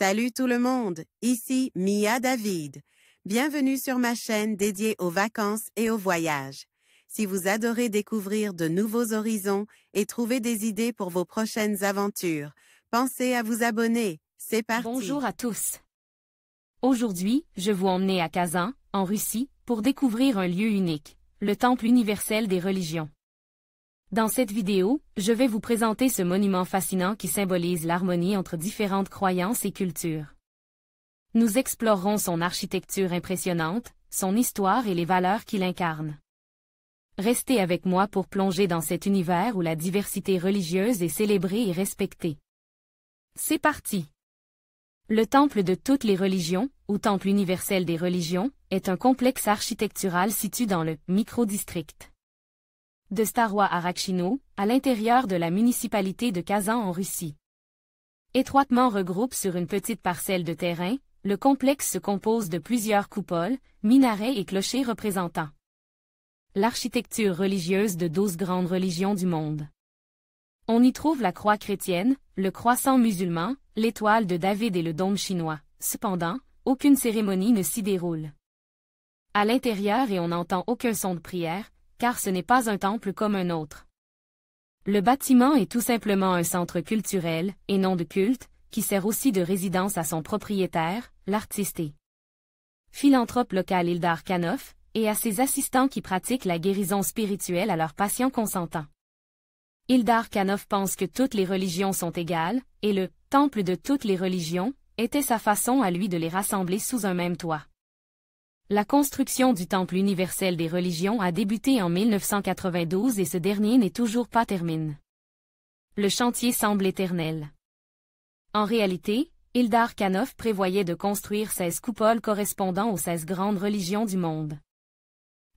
Salut tout le monde, ici Mia David. Bienvenue sur ma chaîne dédiée aux vacances et aux voyages. Si vous adorez découvrir de nouveaux horizons et trouver des idées pour vos prochaines aventures, pensez à vous abonner. C'est parti. Bonjour à tous. Aujourd'hui, je vous emmène à Kazan, en Russie, pour découvrir un lieu unique, le Temple universel des religions. Dans cette vidéo, je vais vous présenter ce monument fascinant qui symbolise l'harmonie entre différentes croyances et cultures. Nous explorerons son architecture impressionnante, son histoire et les valeurs qu'il incarne. Restez avec moi pour plonger dans cet univers où la diversité religieuse est célébrée et respectée. C'est parti! Le Temple de toutes les religions, ou Temple universel des religions, est un complexe architectural situé dans le micro-district de Staroye-Arakchino, à l'intérieur de la municipalité de Kazan en Russie. Étroitement regroupé sur une petite parcelle de terrain, le complexe se compose de plusieurs coupoles, minarets et clochers représentant l'architecture religieuse de 12 grandes religions du monde. On y trouve la croix chrétienne, le croissant musulman, l'étoile de David et le dôme chinois. Cependant, aucune cérémonie ne s'y déroule à l'intérieur et on n'entend aucun son de prière, car ce n'est pas un temple comme un autre. Le bâtiment est tout simplement un centre culturel, et non de culte, qui sert aussi de résidence à son propriétaire, l'artiste et philanthrope local Ildar Khanov, et à ses assistants qui pratiquent la guérison spirituelle à leurs patients consentants. Ildar Khanov pense que toutes les religions sont égales, et le « temple de toutes les religions » était sa façon à lui de les rassembler sous un même toit. La construction du Temple universel des religions a débuté en 1992 et ce dernier n'est toujours pas terminé. Le chantier semble éternel. En réalité, Ildar Khanov prévoyait de construire 16 coupoles correspondant aux 16 grandes religions du monde.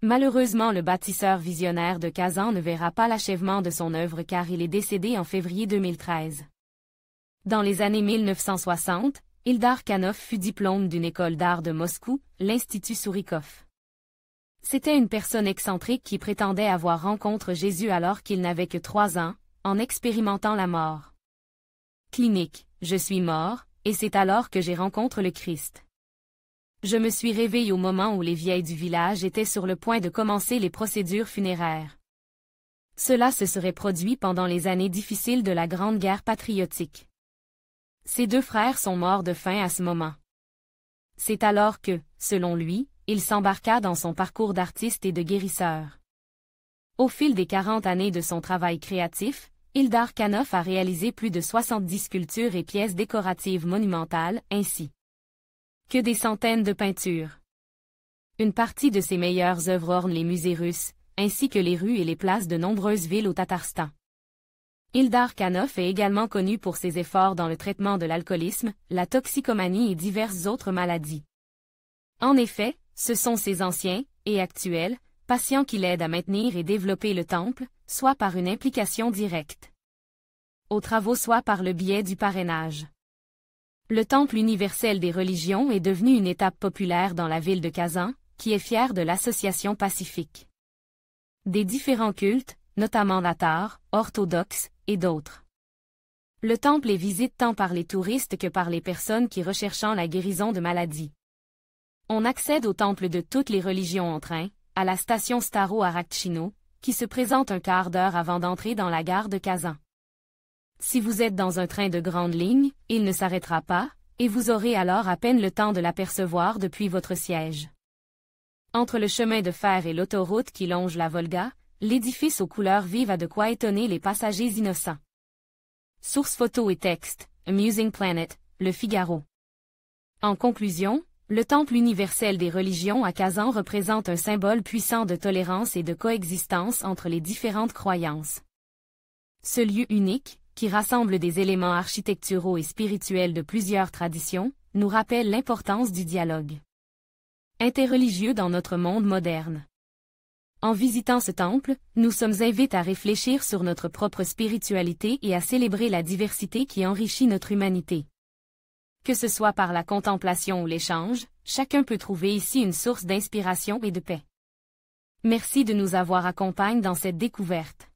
Malheureusement, le bâtisseur visionnaire de Kazan ne verra pas l'achèvement de son œuvre car il est décédé en février 2013. Dans les années 1960, Ildar Khanov fut diplômé d'une école d'art de Moscou, l'Institut Sourikov. C'était une personne excentrique qui prétendait avoir rencontré Jésus alors qu'il n'avait que 3 ans, en expérimentant la mort. Clinique, je suis mort, et c'est alors que j'ai rencontré le Christ. Je me suis réveillé au moment où les vieilles du village étaient sur le point de commencer les procédures funéraires. Cela se serait produit pendant les années difficiles de la Grande Guerre patriotique. Ses 2 frères sont morts de faim à ce moment. C'est alors que, selon lui, il s'embarqua dans son parcours d'artiste et de guérisseur. Au fil des 40 années de son travail créatif, Ildar Khanov a réalisé plus de 70 sculptures et pièces décoratives monumentales, ainsi que des centaines de peintures. Une partie de ses meilleures œuvres orne les musées russes, ainsi que les rues et les places de nombreuses villes au Tatarstan. Ildar Khanov est également connu pour ses efforts dans le traitement de l'alcoolisme, la toxicomanie et diverses autres maladies. En effet, ce sont ses anciens, et actuels, patients qui l'aident à maintenir et développer le temple, soit par une implication directe aux travaux soit par le biais du parrainage. Le Temple universel des religions est devenu une étape populaire dans la ville de Kazan, qui est fière de l'association pacifique des différents cultes, notamment tatar, orthodoxes, et d'autres. Le temple est visité tant par les touristes que par les personnes qui recherchant la guérison de maladies. On accède au temple de toutes les religions en train, à la station Staroye-Arakchino, qui se présente un quart d'heure avant d'entrer dans la gare de Kazan. Si vous êtes dans un train de grande ligne, il ne s'arrêtera pas, et vous aurez alors à peine le temps de l'apercevoir depuis votre siège. Entre le chemin de fer et l'autoroute qui longe la Volga, l'édifice aux couleurs vives a de quoi étonner les passagers innocents. Source photo et texte, Amusing Planet, Le Figaro. En conclusion, le Temple universel des religions à Kazan représente un symbole puissant de tolérance et de coexistence entre les différentes croyances. Ce lieu unique, qui rassemble des éléments architecturaux et spirituels de plusieurs traditions, nous rappelle l'importance du dialogue interreligieux dans notre monde moderne. En visitant ce temple, nous sommes invités à réfléchir sur notre propre spiritualité et à célébrer la diversité qui enrichit notre humanité. Que ce soit par la contemplation ou l'échange, chacun peut trouver ici une source d'inspiration et de paix. Merci de nous avoir accompagnés dans cette découverte.